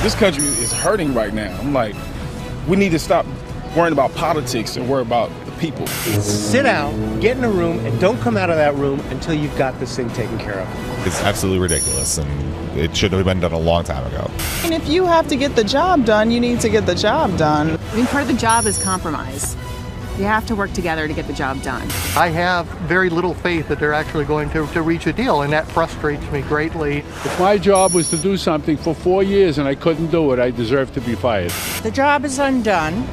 This country is hurting right now. I'm like, we need to stop worrying about politics and worry about the people. Sit down, get in a room, and don't come out of that room until you've got this thing taken care of. It's absolutely ridiculous, and it should have been done a long time ago. And if you have to get the job done, you need to get the job done. I mean, part of the job is compromise. You have to work together to get the job done. I have very little faith that they're actually going to reach a deal, and that frustrates me greatly. If my job was to do something for 4 years and I couldn't do it, I deserve to be fired. The job is undone.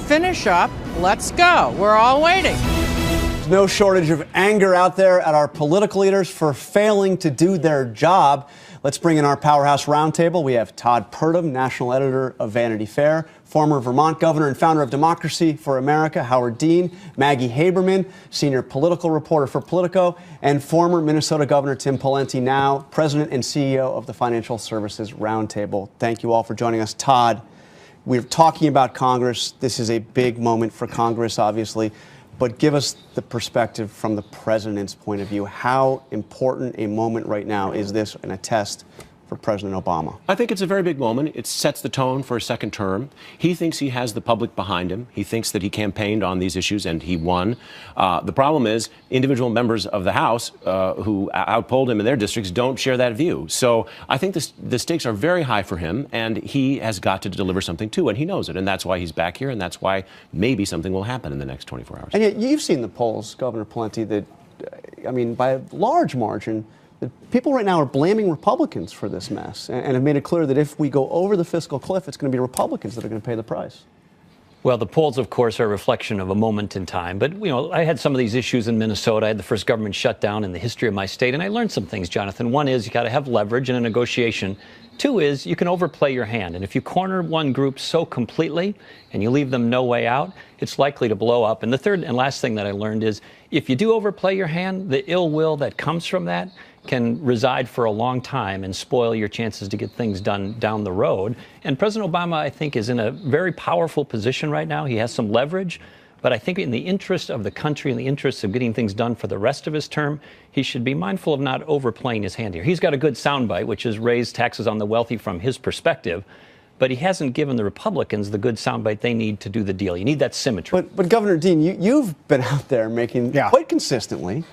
Finish up. Let's go. We're all waiting. There's no shortage of anger out there at our political leaders for failing to do their job. Let's bring in our Powerhouse Roundtable. We have Todd Purdum, national editor of Vanity Fair, former Vermont governor and founder of Democracy for America, Howard Dean, Maggie Haberman, senior political reporter for Politico, and former Minnesota Governor Tim Pawlenty, now president and CEO of the Financial Services Roundtable. Thank you all for joining us. Todd, we're talking about Congress. This is a big moment for Congress, obviously. But give us the perspective from the president's point of view. How important a moment right now is this and a test for President Obama? I think it's a very big moment. It sets the tone for a second term. He thinks he has the public behind him. He thinks that he campaigned on these issues and he won. The problem is individual members of the House who outpolled him in their districts don't share that view. So I think the stakes are very high for him, and he has got to deliver something too, and he knows it. And that's why he's back here, and that's why maybe something will happen in the next 24 hours. And yet you've seen the polls, Governor Pawlenty, that, I mean, by a large margin, people right now are blaming Republicans for this mess and have made it clear that if we go over the fiscal cliff, it's going to be Republicans that are going to pay the price. Well, the polls, of course, are a reflection of a moment in time. But, you know, I had some of these issues in Minnesota. I had the first government shutdown in the history of my state, and I learned some things, Jonathan. One is you got to have leverage in a negotiation. Two is you can overplay your hand. And if you corner one group so completely and you leave them no way out, it's likely to blow up. And the third and last thing that I learned is if you do overplay your hand, the ill will that comes from that can reside for a long time and spoil your chances to get things done down the road. And President Obama, I think, is in a very powerful position right now. He has some leverage. But I think in the interest of the country, in the interest of getting things done for the rest of his term, he should be mindful of not overplaying his hand here. He's got a good soundbite, which is raise taxes on the wealthy from his perspective. But he hasn't given the Republicans the good soundbite they need to do the deal. You need that symmetry. But Governor Dean, you've been out there making quite consistently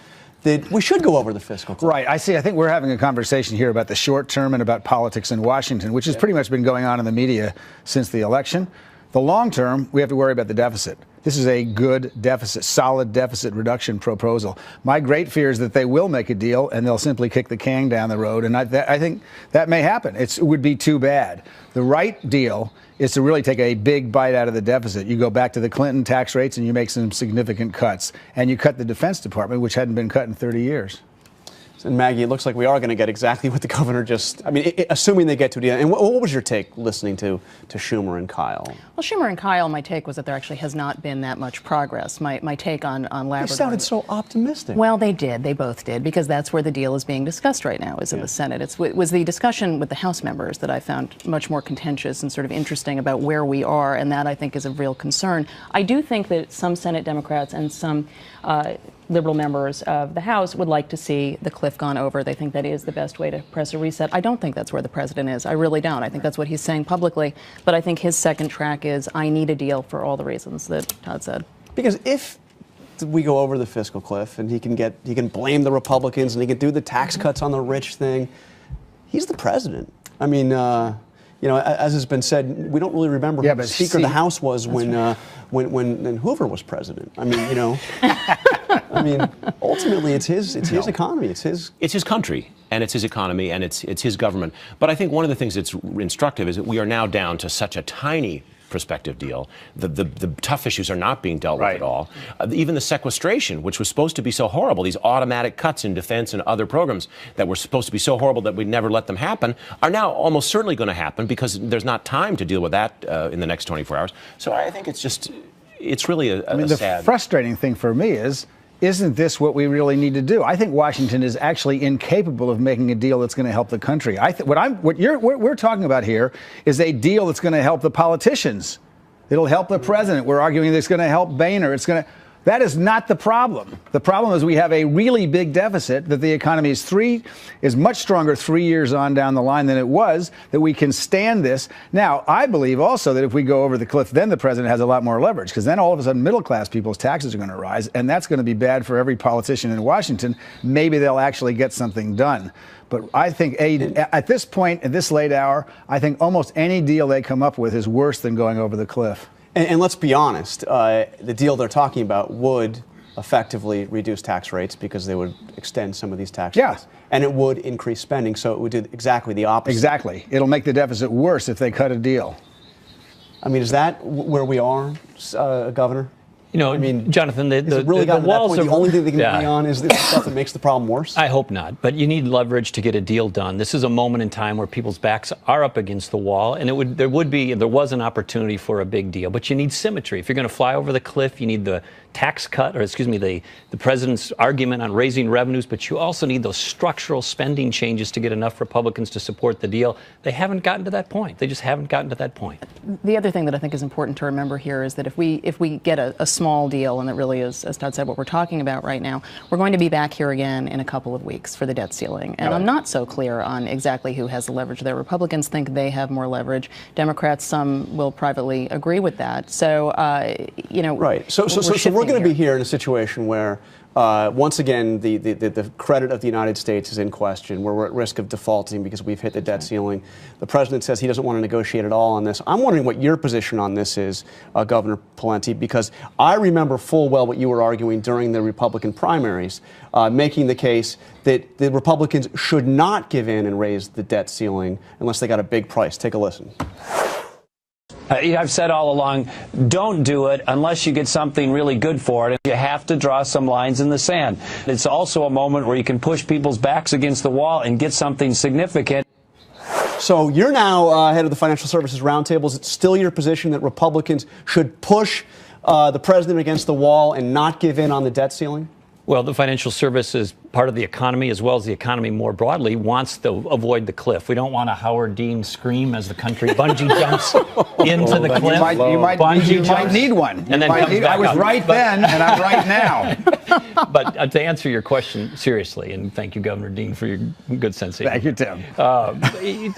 that we should go over the fiscal cliff. Right. I think we're having a conversation here about the short term and about politics in Washington, which has pretty much been going on in the media since the election. The long term, we have to worry about the deficit. This is a good deficit, solid deficit reduction proposal. My great fear is that they will make a deal and they'll simply kick the can down the road. And I think that may happen. It would be too bad. The right deal is to really take a big bite out of the deficit. You go back to the Clinton tax rates and you make some significant cuts. And you cut the Defense Department, which hadn't been cut in 30 years. And Maggie, it looks like we are going to get exactly what the governor assuming they get to a deal. And what was your take listening to Schumer and Kyle? Well, Schumer and Kyle, my take was that there actually has not been that much progress. My take on Labrador. They sounded so optimistic. Well, they did. They both did, because that's where the deal is being discussed right now, is in the Senate. It was the discussion with the House members that I found much more contentious and sort of interesting about where we are, and that, I think, is of real concern. I do think that some Senate Democrats and some liberal members of the House would like to see the cliff gone over. They think that is the best way to press a reset. I don't think that's where the president is. I really don't. I think that's what he's saying publicly. But I think his second track is, I need a deal for all the reasons that Todd said. Because if we go over the fiscal cliff and he can blame the Republicans and he can do the tax cuts on the rich thing, he's the president. I mean, you know, as has been said, we don't really remember who the Speaker of the House was when Hoover was president. I mean, you know, I mean, ultimately it's his economy, it's his country, and it's his economy, and it's his government. But I think one of the things that's instructive is that we are now down to such a tiny prospective deal. The tough issues are not being dealt with at all. Even the sequestration, which was supposed to be so horrible, these automatic cuts in defense and other programs that were supposed to be so horrible that we'd never let them happen, are now almost certainly going to happen because there's not time to deal with that in the next 24 hours. So I think it's really a sad... The frustrating thing for me is, isn't this what we really need to do? I think Washington is actually incapable of making a deal that's going to help the country. What we're talking about here is a deal that's going to help the politicians. It'll help the president. We're arguing that it's going to help Boehner. That is not the problem. The problem is we have a really big deficit, that the economy is much stronger 3 years on down the line than it was, that we can stand this. Now, I believe also that if we go over the cliff, then the president has a lot more leverage, because then all of a sudden middle-class people's taxes are going to rise, and that's going to be bad for every politician in Washington. Maybe they'll actually get something done. But I think at this point, at this late hour, I think almost any deal they come up with is worse than going over the cliff. And let's be honest, the deal they're talking about would effectively reduce tax rates because they would extend some of these tax rates. And it would increase spending, so it would do exactly the opposite. Exactly. It'll make the deficit worse if they cut a deal. I mean, is that where we are, Governor? You know, I mean, Jonathan, the walls are the only thing they can agree on is the stuff that makes the problem worse? I hope not, but you need leverage to get a deal done. This is a moment in time where people's backs are up against the wall, and there was an opportunity for a big deal, but you need symmetry. If you're going to fly over the cliff, you need the tax cut, or excuse me, the president's argument on raising revenues, but you also need those structural spending changes to get enough Republicans to support the deal. They haven't gotten to that point. They just haven't gotten to that point. The other thing that I think is important to remember here is that if we get a small deal, and it really is, as Todd said, what we're talking about right now, we're going to be back here again in a couple of weeks for the debt ceiling. And I'm not so clear on exactly who has the leverage there. Republicans think they have more leverage. Democrats, some will privately agree with that. So, you know, right. So we're going to be here in a situation where, once again, the credit of the United States is in question, where we're at risk of defaulting because we've hit the debt ceiling. The president says he doesn't want to negotiate at all on this. I'm wondering what your position on this is, Governor Pawlenty, because I remember full well what you were arguing during the Republican primaries, making the case that the Republicans should not give in and raise the debt ceiling unless they got a big price. Take a listen. I've said all along, don't do it unless you get something really good for it. You have to draw some lines in the sand. It's also a moment where you can push people's backs against the wall and get something significant. So you're now head of the Financial Services Roundtable. Is it still your position that Republicans should push the president against the wall and not give in on the debt ceiling? Well, the financial services part of the economy, as well as the economy more broadly, wants to avoid the cliff. We don't want a Howard Dean scream as the country bungee jumps into the cliff. You might need one. And then I was right then, and I'm right now. But to answer your question seriously, and thank you, Governor Dean, for your good sense. Thank you, Tim.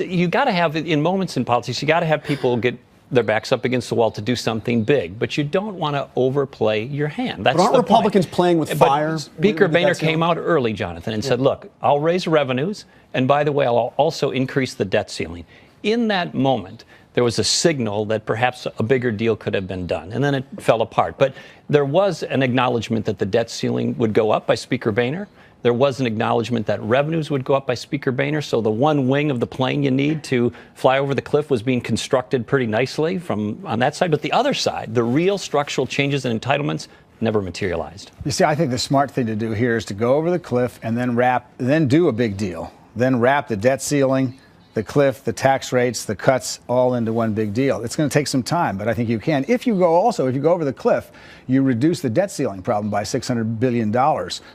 You got to have, in moments in politics, you got to have people get their backs up against the wall to do something big, but you don't want to overplay your hand. That's but aren't Republicans playing with fire? But Speaker Boehner came out early, Jonathan, and said, look, I'll raise revenues, and by the way, I'll also increase the debt ceiling. In that moment, there was a signal that perhaps a bigger deal could have been done, and then it fell apart. But there was an acknowledgement that the debt ceiling would go up by Speaker Boehner. There was an acknowledgement that revenues would go up by Speaker Boehner, so the one wing of the plane you need to fly over the cliff was being constructed pretty nicely on that side. But the other side, the real structural changes and entitlements, never materialized. You see, I think the smart thing to do here is to go over the cliff and then do a big deal. Then wrap the debt ceiling, the cliff, the tax rates, the cuts all into one big deal. It's going to take some time, but I think you can. If you go over the cliff, you reduce the debt ceiling problem by $600 billion.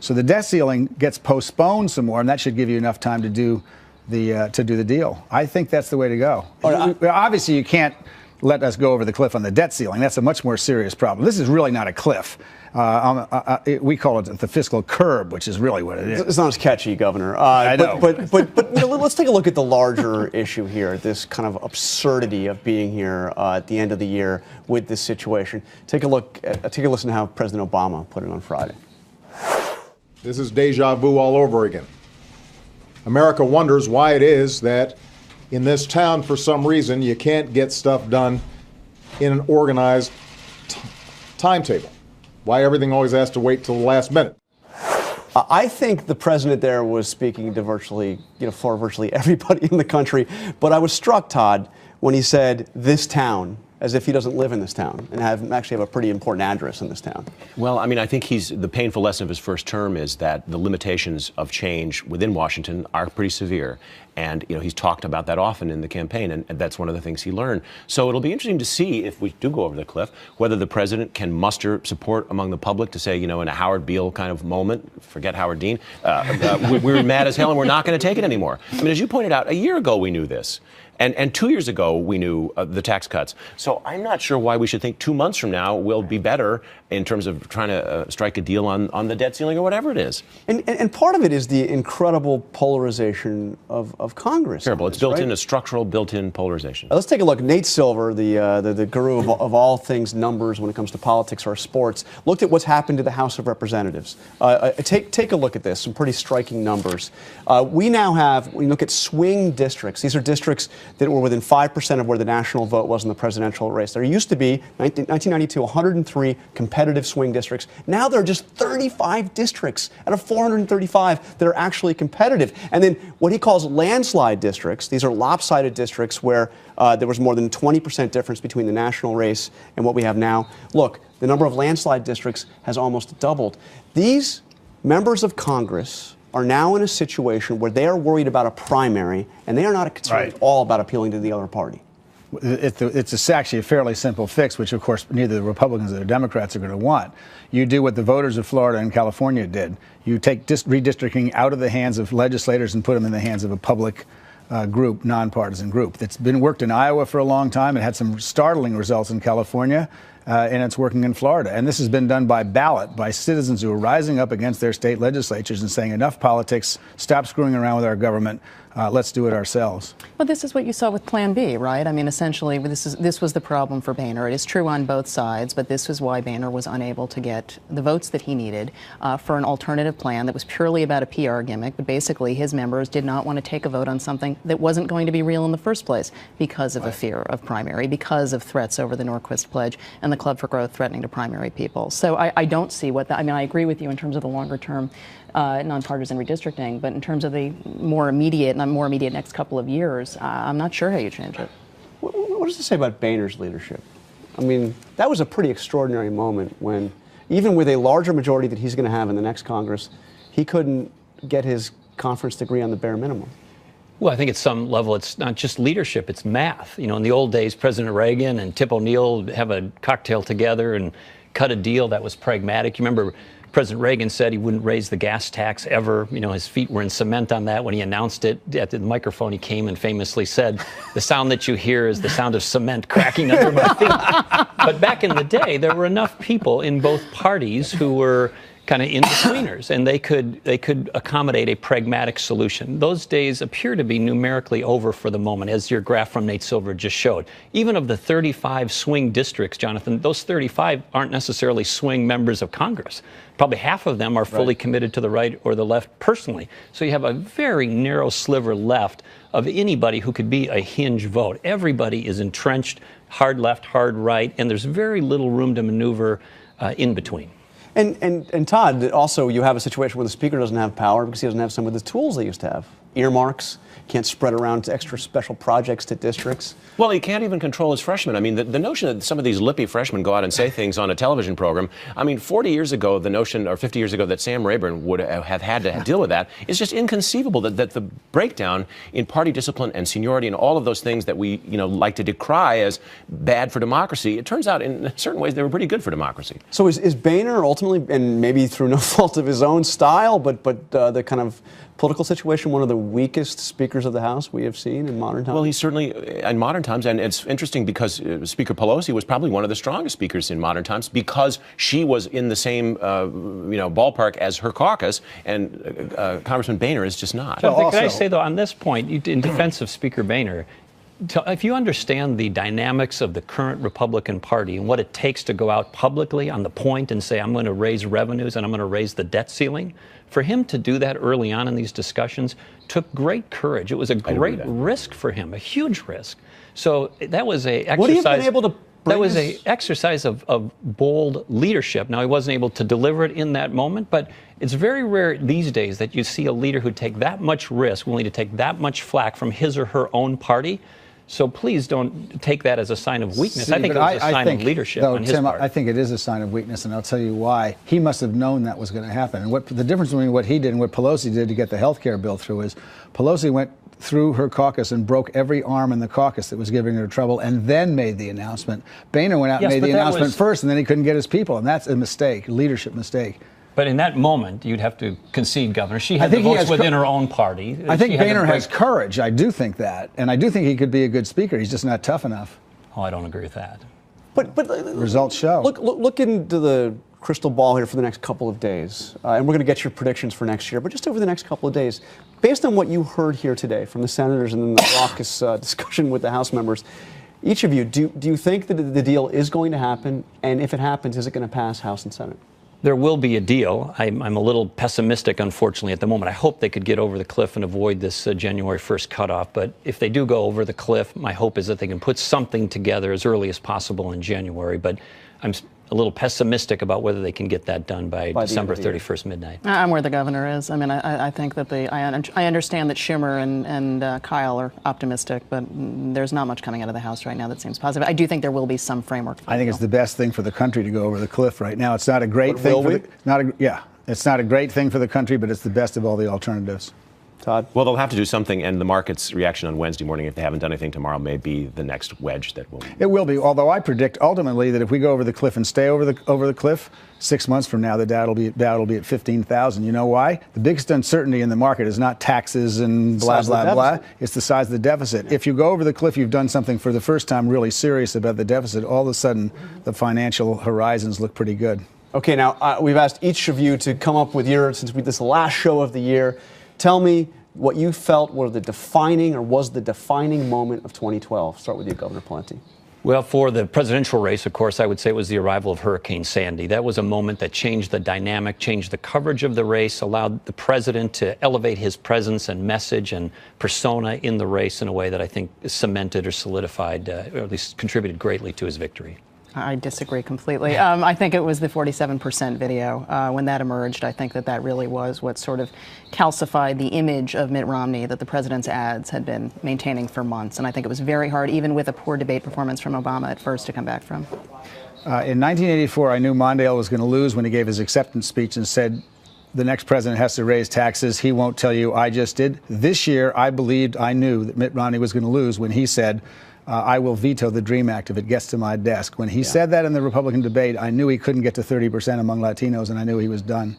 So the debt ceiling gets postponed some more, and that should give you enough time to do the deal. I think that's the way to go. Obviously, you can't let us go over the cliff on the debt ceiling. That's a much more serious problem. This is really not a cliff. We call it the fiscal curb, which is really what it is. It's not as catchy, Governor. I know. But you know, let's take a look at the larger issue here, this kind of absurdity of being here at the end of the year with this situation. Take a listen to how President Obama put it on Friday. This is deja vu all over again. America wonders why it is that in this town, for some reason, you can't get stuff done in an organized timetable. Why everything always has to wait till the last minute. I think the president there was speaking to for virtually everybody in the country. But I was struck, Todd, when he said this town, as if he doesn't live in this town and actually have a pretty important address in this town. Well, I mean, I think the painful lesson of his first term is that the limitations of change within Washington are pretty severe. And he's talked about that often in the campaign, and that's one of the things he learned. So it'll be interesting to see, if we do go over the cliff, whether the president can muster support among the public to say, in a Howard Beale kind of moment, forget Howard Dean, we're mad as hell and we're not going to take it anymore. I mean, as you pointed out, a year ago we knew this. And 2 years ago, we knew the tax cuts. So I'm not sure why we should think 2 months from now will be better in terms of trying to strike a deal on the debt ceiling or whatever it is. And part of it is the incredible polarization of Congress. Terrible. It's built in, a structural built-in polarization. Let's take a look. Nate Silver, the guru of all things numbers when it comes to politics or sports, looked at what's happened to the House of Representatives. Take a look at this, some pretty striking numbers. We now have, when you look at swing districts, these are districts that were within 5% of where the national vote was in the presidential race. There used to be, 1992, 103 competitive swing districts. Now there are just 35 districts out of 435 that are actually competitive. And then what he calls landslide districts, these are lopsided districts where there was more than 20% difference between the national race and what we have now. Look, the number of landslide districts has almost doubled. These members of Congress are now in a situation where they are worried about a primary, and they are not concerned at all about appealing to the other party. It's actually a fairly simple fix, which, of course, neither the Republicans or the Democrats are going to want. You do what the voters of Florida and California did. You take redistricting out of the hands of legislators and put them in the hands of a public group, nonpartisan group. That's been worked in Iowa for a long time. It had some startling results in California. And it's working in Florida. And this has been done by ballot, by citizens who are rising up against their state legislatures and saying, enough politics, stop screwing around with our government, let's do it ourselves. Well, this is what you saw with Plan B, right? I mean, essentially, this was the problem for Boehner. It is true on both sides, but this is why Boehner was unable to get the votes that he needed for an alternative plan that was purely about a PR gimmick. But basically, his members did not want to take a vote on something that wasn't going to be real in the first place because of a fear of primary, because of threats over the Norquist Pledge and the Club for Growth threatening to primary people. So I don't see what I mean, I agree with you in terms of the longer term nonpartisan redistricting, but in terms of the more immediate next couple of years, I'm not sure how you change it. What does it say about Boehner's leadership? I mean, that was a pretty extraordinary moment when, even with a larger majority that he's going to have in the next Congress, he couldn't get his conference to agree on the bare minimum. Well, I think at some level it's not just leadership, it's math. In the old days, President Reagan and Tip O'Neill have a cocktail together and cut a deal that was pragmatic. You remember President Reagan said he wouldn't raise the gas tax ever. His feet were in cement on that when he announced it. At the microphone, he came and famously said, the sound that you hear is the sound of cement cracking under my feet. But back in the day, there were enough people in both parties who were kind of in-betweeners, and they could accommodate a pragmatic solution. Those days appear to be numerically over for the moment, as your graph from Nate Silver just showed. Even of the 35 swing districts, Jonathan, those 35 aren't necessarily swing members of Congress. Probably half of them are fully committed to the right or the left personally. So you have a very narrow sliver left of anybody who could be a hinge vote. Everybody is entrenched, hard left, hard right, and there's very little room to maneuver in between. And Todd, also you have a situation where the speaker doesn't have power because he doesn't have some of the tools they used to have. Earmarks, can't spread around to extra special projects to districts. Well, he can't even control his freshmen. I mean, the notion that some of these lippy freshmen go out and say things on a television program, I mean, 40 years ago, the notion, or 50 years ago, that Sam Rayburn would have had to deal with that is just inconceivable, that the breakdown in party discipline and seniority and all of those things that we, like to decry as bad for democracy, it turns out in certain ways they were pretty good for democracy. So is Boehner ultimately, and maybe through no fault of his own style, but the kind of political situation, one of the weakest speakers of the House we have seen in modern times? Well, he's certainly in modern times, and it's interesting because Speaker Pelosi was probably one of the strongest speakers in modern times because she was in the same ballpark as her caucus, and Congressman Boehner is just not. Can I say, though, on this point, in defense of Speaker Boehner, if you understand the dynamics of the current Republican Party and what it takes to go out publicly on the point and say, I'm going to raise revenues and I'm going to raise the debt ceiling, for him to do that early on in these discussions took great courage. It was a great risk for him, a huge risk. So that was a exercise. Would he have been able to that was an exercise of bold leadership. Now, he wasn't able to deliver it in that moment, but it's very rare these days that you see a leader who'd take that much risk, willing to take that much flack from his or her own party. So please don't take that as a sign of weakness. See, I think it was a sign think, of leadership though, on his Tim, part. I think it is a sign of weakness, and I'll tell you why. He must have known that was going to happen. And what the difference between what he did and what Pelosi did to get the health care bill through is Pelosi went through her caucus and broke every arm in the caucus that was giving her trouble and then made the announcement. Boehner went out and made the announcement first, and then he couldn't get his people, and that's a mistake, a leadership mistake. But in that moment, you'd have to concede, Governor. She had the votes within her own party. I think Boehner has courage. I do think that. And I do think he could be a good speaker. He's just not tough enough. Oh, I don't agree with that. But results show. Look into the crystal ball here for the next couple of days. And we're going to get your predictions for next year. But just over the next couple of days, based on what you heard here today from the senators and then the raucous discussion with the House members, each of you, do you think that the deal is going to happen? And if it happens, is it going to pass House and Senate? There will be a deal. I'm a little pessimistic, unfortunately, at the moment. I hope they could get over the cliff and avoid this January 1st cutoff. But if they do go over the cliff, my hope is that they can put something together as early as possible in January. But I'm a little pessimistic about whether they can get that done by December 31st midnight. I'm where the governor is. I mean, I think that I understand that Schumer and Kyle are optimistic, but there's not much coming out of the House right now that seems positive. I do think there will be some framework. I think it's the best thing for the country to go over the cliff right now. It's not a great thing. It's not a great thing for the country, but it's the best of all the alternatives. Todd? Well, they'll have to do something, and the market's reaction on Wednesday morning, if they haven't done anything tomorrow, may be the next wedge that will. It will be, although I predict ultimately that if we go over the cliff and stay over the cliff, 6 months from now, the Dow will be at 15,000. You know why? The biggest uncertainty in the market is not taxes and blah, blah, blah. It's the size of the deficit. If you go over the cliff, you've done something for the first time really serious about the deficit. All of a sudden, the financial horizons look pretty good. Okay, now we've asked each of you to come up with this is the last show of the year. Tell me what you felt was the defining moment of 2012. Start with you, Governor Pawlenty. Well, for the presidential race, of course, I would say it was the arrival of Hurricane Sandy. That was a moment that changed the dynamic, changed the coverage of the race, allowed the president to elevate his presence and message and persona in the race in a way that I think cemented or solidified, or at least contributed greatly to his victory. I disagree completely. I think it was the 47% video. When that emerged, I think that really was what sort of calcified the image of Mitt Romney that the president's ads had been maintaining for months. And I think it was very hard, even with a poor debate performance from Obama at first, to come back from. In 1984, I knew Mondale was going to lose when he gave his acceptance speech and said, the next president has to raise taxes. He won't tell you I just did. This year, I knew that Mitt Romney was going to lose when he said, I will veto the DREAM Act if it gets to my desk. When he said that in the Republican debate, I knew he couldn't get to 30% among Latinos, and I knew he was done.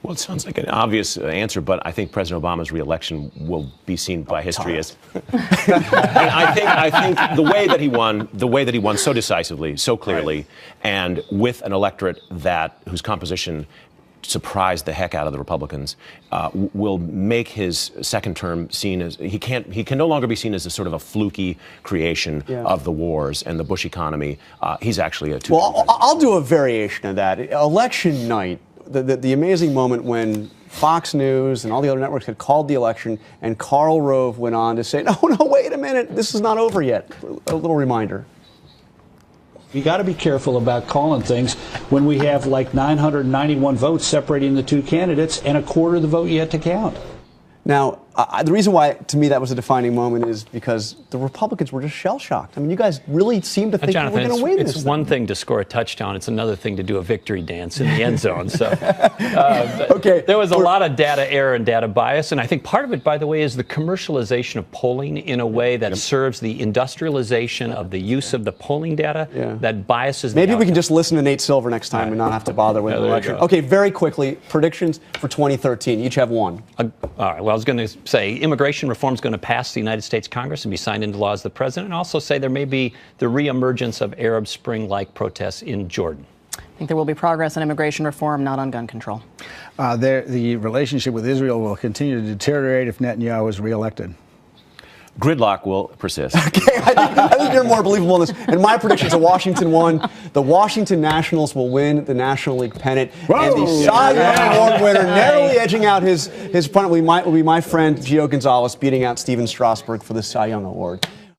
Well, it sounds like an obvious answer, but I think President Obama's reelection will be seen by history as. I think the way that he won so decisively, so clearly, and with an electorate whose composition surprised the heck out of the Republicans, will make his second term seen as he can no longer be seen as a sort of a fluky creation of the wars and the Bush economy. He's actually a two. Well, I'll do a variation of that. Election night, the amazing moment when Fox News and all the other networks had called the election, and Karl Rove went on to say, no, wait a minute, this is not over yet. A little reminder. You got to be careful about calling things when we have like 991 votes separating the two candidates and a quarter of the vote yet to count. Now, the reason why, to me, that was a defining moment is because the Republicans were just shell-shocked. I mean, you guys really seem to think Jonathan, we're going to win this. It's one thing to score a touchdown. It's another thing to do a victory dance in the end zone. So there was a lot of data error and data bias. And I think part of it, by the way, is the commercialization of polling in a way that serves the industrialization of the use of the polling data that biases Maybe we can just listen to Nate Silver next time and not have to bother with the election. Okay, very quickly, predictions for 2013. You each have one. All right. Well, I was going to say immigration reform is going to pass the United States Congress and be signed into law as the president, and also say there may be the reemergence of Arab Spring-like protests in Jordan. I think there will be progress on immigration reform, not on gun control. The relationship with Israel will continue to deteriorate if Netanyahu is reelected. Gridlock will persist. Okay, I think you're more believable in this. And my prediction is Washington won. The Washington Nationals will win the National League pennant. And the Cy Young Award winner, narrowly edging out his opponent, will be my friend Gio Gonzalez, beating out Steven Strasburg for the Cy Young Award.